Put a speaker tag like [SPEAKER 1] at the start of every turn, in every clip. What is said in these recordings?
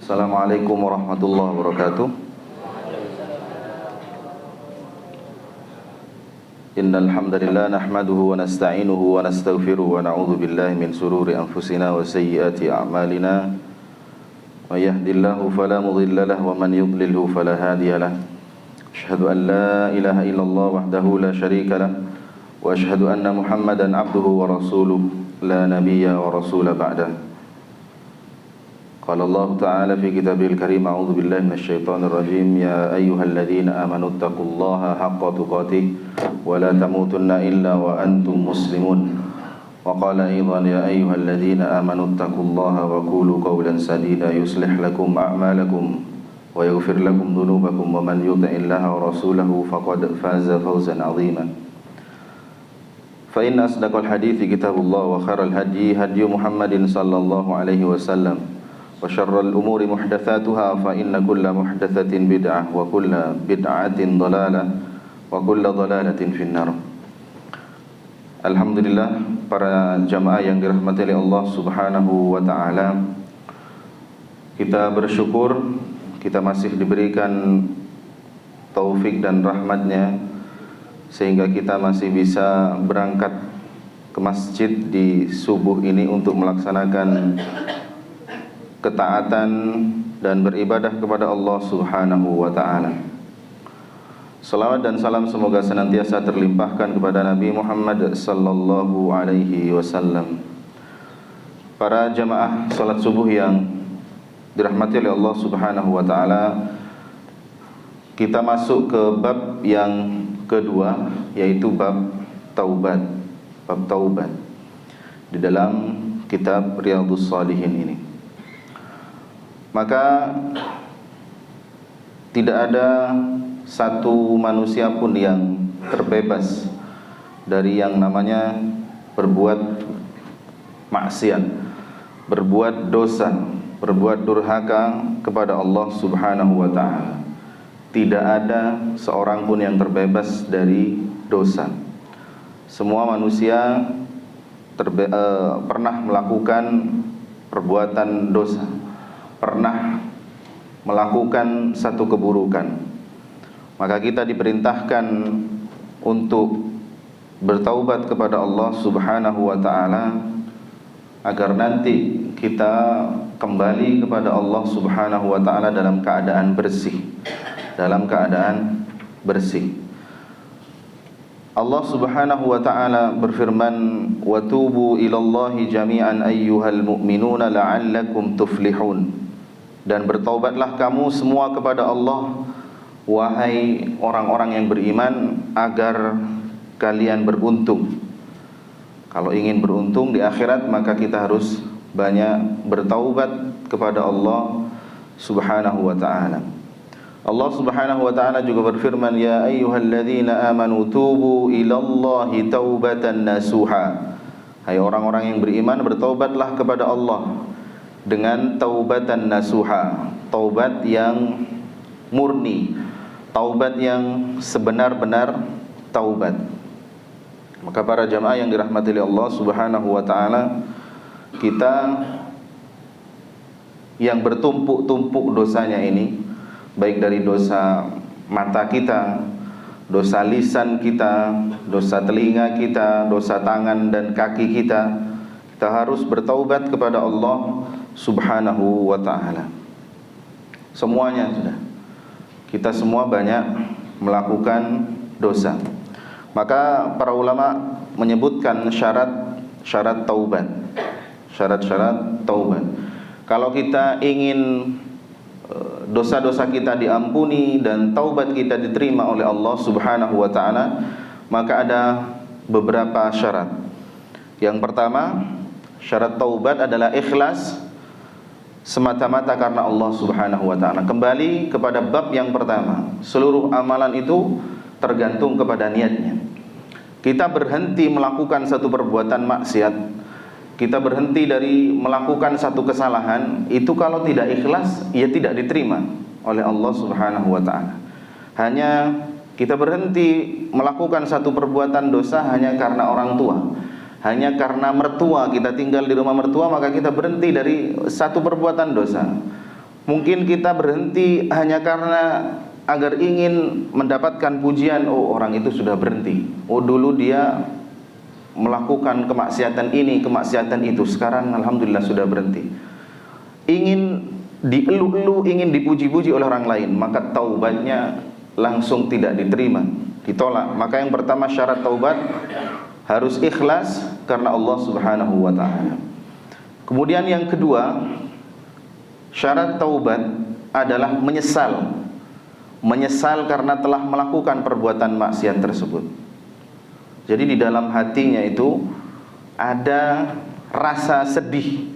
[SPEAKER 1] Assalamualaikum warahmatullahi wabarakatuh. Innal hamdalillah nahmaduhu wa nasta'inuhu wa nastaghfiruhu wa na'udzu billahi min shururi anfusina wa sayyiati a'malina. May yahdihillahu fala mudilla lahu wa man yudlilhu fala hadiya lahu. Asyhadu an la ilaha illallah wahdahu la syarika lahu wa asyhadu anna Muhammadan 'abduhu wa rasuluhu la nabiyya wa rasula ba'dahu. Qala Allah Ta'ala fi kitabihil karim, a'udzu billahi minasyaitonir rajim, ya ayyuhalladzina amanu taqullaha haqqa tuqatih wa la tamutunna illa wa antum muslimun. Wa qala aidan ya ayyuhalladzina amanu taqullaha wa qulu qawlan sadida yuslih lakum a'malakum wa yaghfir lakum dhunubakum wa man yuti'illaha wa rasulahu faqad faza fawzan 'azima. Fa inna asdaqal hadithi kitabullah wa khairal hadyi hadyu Muhammadin sallallahu alaihi wasallam. Wa syarrul umuri muhdatsatuha fa inna kulla muhdatsatin bid'ah wa kulla bid'atin dhalalah wa kulla dhalalatin finnar. Alhamdulillah, para jamaah yang dirahmati oleh Allah Subhanahu wa taala, kita bersyukur kita masih diberikan taufik dan rahmatnya sehingga kita masih bisa berangkat ke masjid di subuh ini untuk melaksanakan ketaatan dan beribadah kepada Allah Subhanahu wa ta'ala. Salawat dan salam semoga senantiasa terlimpahkan kepada Nabi Muhammad sallallahu alaihi wasallam. Para jamaah salat subuh yang dirahmati oleh Allah Subhanahu wa ta'ala, kita masuk ke bab yang kedua, yaitu bab taubat. Bab taubat di dalam kitab Riyadhus Shalihin ini. Maka tidak ada satu manusia pun yang terbebas dari yang namanya berbuat maksiat, berbuat dosa, berbuat durhaka kepada Allah Subhanahu wa ta'ala. Tidak ada seorang pun yang terbebas dari dosa. Semua manusia pernah melakukan perbuatan dosa, pernah melakukan satu keburukan. Maka kita diperintahkan untuk bertaubat kepada Allah Subhanahu wa ta'ala agar nanti kita kembali kepada Allah Subhanahu wa ta'ala dalam keadaan bersih. Dalam keadaan bersih. Allah Subhanahu wa ta'ala berfirman, wa tubu ilallahi jami'an ayyuhal mu'minuna la'allakum tuflihun. Dan bertaubatlah kamu semua kepada Allah, wahai orang-orang yang beriman, agar kalian beruntung. Kalau ingin beruntung di akhirat, maka kita harus banyak bertaubat kepada Allah Subhanahu wa ta'ala. Allah Subhanahu wa ta'ala juga berfirman, ya ayyuhalladzina amanu tubu ilallahi taubatan nasuha. Hai orang-orang yang beriman, bertaubatlah kepada Allah dengan taubatan nasuha, taubat yang murni, taubat yang sebenar-benar taubat. Maka para jamaah yang dirahmati oleh Allah Subhanahu wa ta'ala, kita yang bertumpuk-tumpuk dosanya ini, baik dari dosa mata kita, dosa lisan kita, dosa telinga kita, dosa tangan dan kaki kita, kita harus bertaubat kepada Allah Subhanahu wa ta'ala. Semuanya sudah. Kita semua banyak melakukan dosa. Maka para ulama menyebutkan syarat taubat. Syarat-syarat taubat. Kalau kita ingin dosa-dosa kita diampuni dan taubat kita diterima oleh Allah Subhanahu wa ta'ala, maka ada beberapa syarat. Yang pertama, syarat taubat adalah ikhlas semata-mata karena Allah Subhanahu wa ta'ala. Kembali kepada bab yang pertama, seluruh amalan itu tergantung kepada niatnya. Kita berhenti melakukan satu perbuatan maksiat, kita berhenti dari melakukan satu kesalahan, itu kalau tidak ikhlas, ia tidak diterima oleh Allah Subhanahu wa ta'ala. Hanya kita berhenti melakukan satu perbuatan dosa hanya karena orang tua, hanya karena mertua, kita tinggal di rumah mertua, maka kita berhenti dari satu perbuatan dosa. Mungkin kita berhenti hanya karena agar ingin mendapatkan pujian. Oh, orang itu sudah berhenti. Oh, dulu dia melakukan kemaksiatan ini, kemaksiatan itu, sekarang alhamdulillah sudah berhenti. Ingin dielu-elu, ingin dipuji-puji oleh orang lain, maka taubatnya langsung tidak diterima, ditolak. Maka yang pertama syarat taubat harus ikhlas karena Allah Subhanahu wa taala. Kemudian yang kedua, syarat taubat adalah menyesal. Menyesal karena telah melakukan perbuatan maksiat tersebut. Jadi di dalam hatinya itu ada rasa sedih,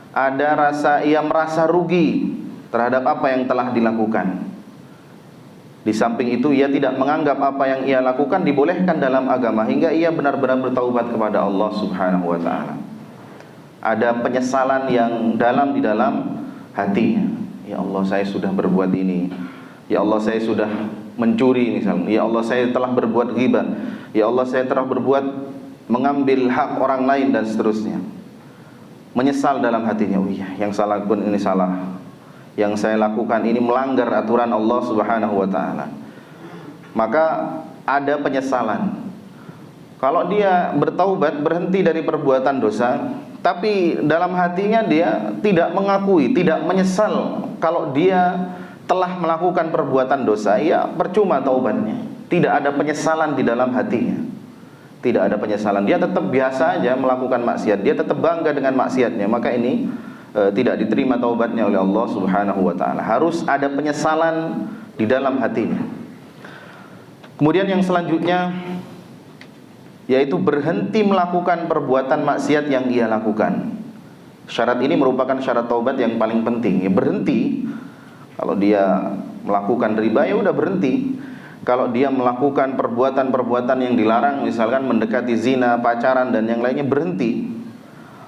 [SPEAKER 1] ada rasa ia merasa rugi terhadap apa yang telah dilakukan. Di samping itu ia tidak menganggap apa yang ia lakukan dibolehkan dalam agama, hingga ia benar-benar bertaubat kepada Allah Subhanahu wa taala. Ada penyesalan yang dalam di dalam hatinya. Ya Allah, saya sudah berbuat ini. Ya Allah, saya sudah mencuri misalnya. Ya Allah, saya telah berbuat ghibah. Ya Allah, saya telah berbuat mengambil hak orang lain dan seterusnya. Menyesal dalam hatinya. Oh iya, yang salah pun ini salah. Yang saya lakukan ini melanggar aturan Allah Subhanahu wa taala. Maka ada penyesalan. Kalau dia bertaubat, berhenti dari perbuatan dosa, tapi dalam hatinya dia tidak mengakui, tidak menyesal kalau dia telah melakukan perbuatan dosa, ya percuma taubatnya. Tidak ada penyesalan di dalam hatinya. Tidak ada penyesalan. Dia tetap biasa aja melakukan maksiat. Dia tetap bangga dengan maksiatnya. Maka ini tidak diterima taubatnya oleh Allah Subhanahu wa taala. Harus ada penyesalan di dalam hatinya. Kemudian yang selanjutnya yaitu berhenti melakukan perbuatan maksiat yang ia lakukan. Syarat ini merupakan syarat taubat yang paling penting. Ya, berhenti. Kalau dia melakukan riba, ya udah berhenti. Kalau dia melakukan perbuatan-perbuatan yang dilarang, misalkan mendekati zina, pacaran dan yang lainnya, berhenti.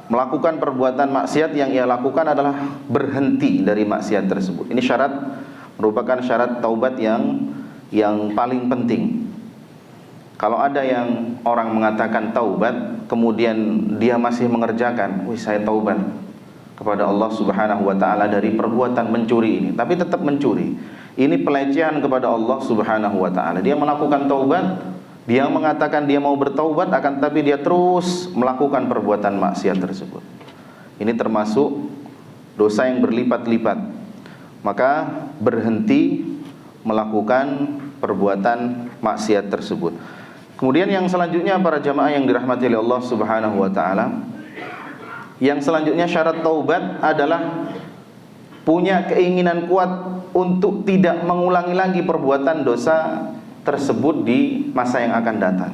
[SPEAKER 1] Melakukan perbuatan maksiat yang ia lakukan adalah berhenti dari maksiat tersebut. Ini syarat, merupakan syarat taubat yang paling penting. Kalau ada yang orang mengatakan taubat, kemudian dia masih mengerjakan, wih saya taubat kepada Allah Subhanahu wa taala dari perbuatan mencuri ini, tapi tetap mencuri. Ini pelecehan kepada Allah Subhanahu wa taala. Dia melakukan taubat, dia mengatakan dia mau bertaubat, akan tapi dia terus melakukan perbuatan maksiat tersebut. Ini termasuk dosa yang berlipat-lipat. Maka berhenti melakukan perbuatan maksiat tersebut. Kemudian yang selanjutnya para jamaah yang dirahmati oleh Allah Subhanahu wa taala, yang selanjutnya syarat taubat adalah punya keinginan kuat untuk tidak mengulangi lagi perbuatan dosa tersebut di masa yang akan datang.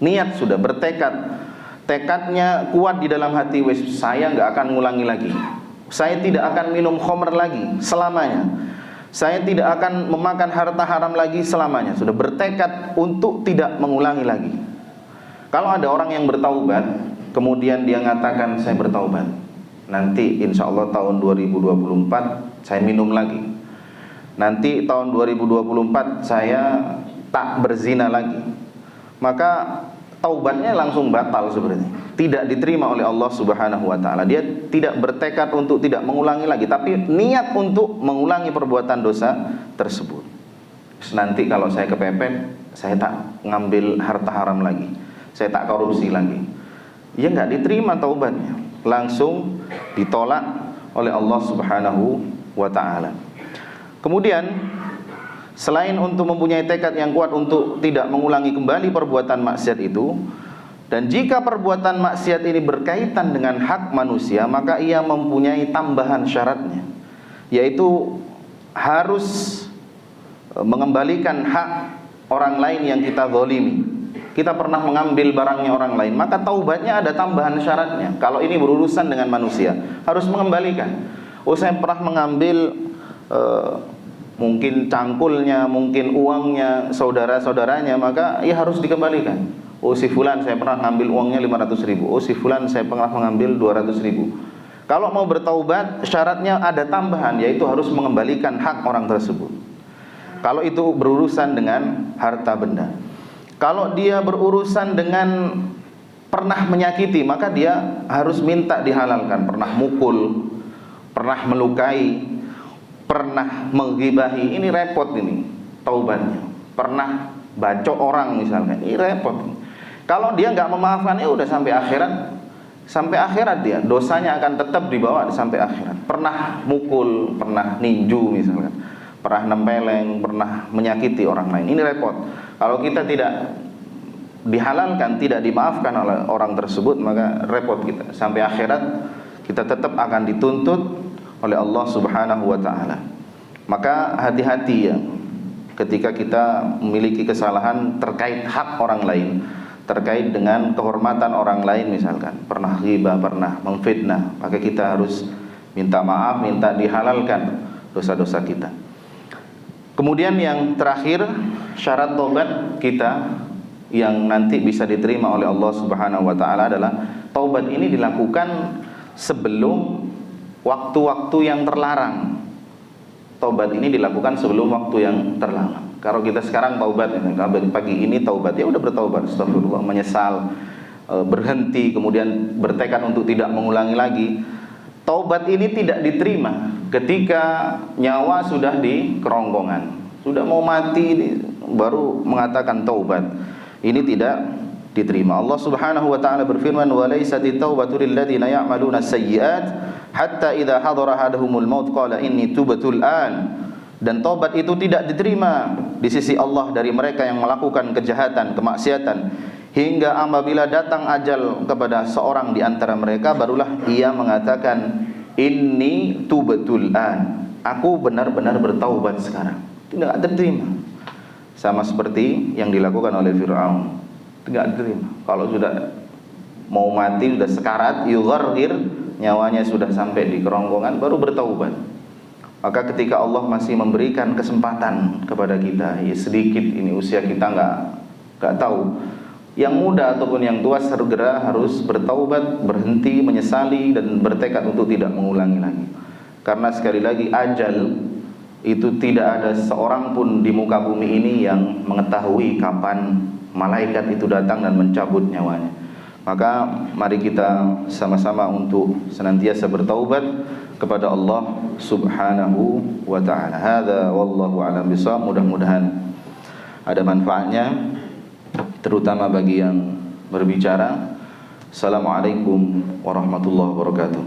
[SPEAKER 1] Niat sudah, bertekad, tekadnya kuat di dalam hati, wes saya nggak akan ngulangi lagi. Saya tidak akan minum khamr lagi selamanya. Saya tidak akan memakan harta haram lagi selamanya. Sudah bertekad untuk tidak mengulangi lagi. Kalau ada orang yang bertaubat, kemudian dia mengatakan saya bertaubat, nanti insya Allah tahun 2024 saya minum lagi, nanti tahun 2024 saya tak berzina lagi, maka taubatnya langsung batal sebenarnya, tidak diterima oleh Allah Subhanahu wa taala. Dia tidak bertekad untuk tidak mengulangi lagi, tapi niat untuk mengulangi perbuatan dosa tersebut. Nanti kalau saya kepepet, saya tak ngambil harta haram lagi, saya tak korupsi lagi, ya nggak diterima taubatnya, langsung ditolak oleh Allah Subhanahu wa ta'ala. Kemudian selain untuk mempunyai tekad yang kuat untuk tidak mengulangi kembali perbuatan maksiat itu, dan jika perbuatan maksiat ini berkaitan dengan hak manusia, maka ia mempunyai tambahan syaratnya, yaitu harus mengembalikan hak orang lain yang kita zalimi. Kita pernah mengambil barangnya orang lain, maka taubatnya ada tambahan syaratnya. Kalau ini berurusan dengan manusia, harus mengembalikan. Oh, saya pernah mengambil mungkin cangkulnya, mungkin uangnya saudara-saudaranya, maka ia harus dikembalikan. Oh, si fulan saya pernah mengambil uangnya 500.000. Oh, si fulan saya pernah mengambil 200.000. Kalau mau bertaubat, syaratnya ada tambahan, yaitu harus mengembalikan hak orang tersebut. Kalau itu berurusan dengan harta benda. Kalau dia berurusan dengan pernah menyakiti, maka dia harus minta dihalalkan. Pernah mukul, pernah melukai, pernah menggibahi, ini repot ini taubatnya. Pernah bacok orang misalnya, ini repot. Kalau dia nggak memaafkan, ya udah sampai akhirat dia dosanya akan tetap dibawa sampai akhirat. Pernah mukul, pernah ninju misalkan, pernah nempeleng, pernah menyakiti orang lain, ini repot. Kalau kita tidak dihalalkan, tidak dimaafkan oleh orang tersebut, maka repot kita. Sampai akhirat kita tetap akan dituntut oleh Allah Subhanahu wa taala. Maka hati-hati ya ketika kita memiliki kesalahan terkait hak orang lain, terkait dengan kehormatan orang lain misalkan, pernah ghibah, pernah memfitnah, maka kita harus minta maaf, minta dihalalkan dosa-dosa kita. Kemudian yang terakhir, syarat taubat kita yang nanti bisa diterima oleh Allah Subhanahu wa taala adalah taubat ini dilakukan sebelum waktu-waktu yang terlarang. Taubat ini dilakukan sebelum waktu yang terlarang. Kalau kita sekarang taubat, pagi ini taubat, ya udah bertaubat, astagfirullah, menyesal, berhenti, kemudian bertekad untuk tidak mengulangi lagi. Taubat ini tidak diterima ketika nyawa sudah di kerongkongan, sudah mau mati baru mengatakan taubat. Ini tidak diterima. Allah Subhanahu wa taala berfirman, "Wa laysati taubatu lil ladzina ya'maluna sayyi'at hatta idza hadara ahaduhumul maut qala inni tubtu al-an." Dan taubat itu tidak diterima di sisi Allah dari mereka yang melakukan kejahatan, kemaksiatan, hingga apabila datang ajal kepada seorang di antara mereka, barulah ia mengatakan, "Inni tubtul an." Aku benar-benar bertaubat sekarang. Tidak diterima. Sama seperti yang dilakukan oleh Fir'aun, tidak diterima. Kalau sudah mau mati, sudah sekarat, yughargir, nyawanya sudah sampai di kerongkongan, baru bertaubat. Maka ketika Allah masih memberikan kesempatan kepada kita, ya sedikit ini usia kita nggak tahu, yang muda ataupun yang tua segera harus bertaubat, berhenti, menyesali, dan bertekad untuk tidak mengulangi lagi. Karena sekali lagi ajal itu tidak ada seorang pun di muka bumi ini yang mengetahui kapan malaikat itu datang dan mencabut nyawanya. Maka mari kita sama-sama untuk senantiasa bertaubat kepada Allah Subhanahu wa taala. Hadza wallahu a'lam bishawab. Mudah-mudahan ada manfaatnya terutama bagi yang berbicara. Assalamualaikum warahmatullahi wabarakatuh.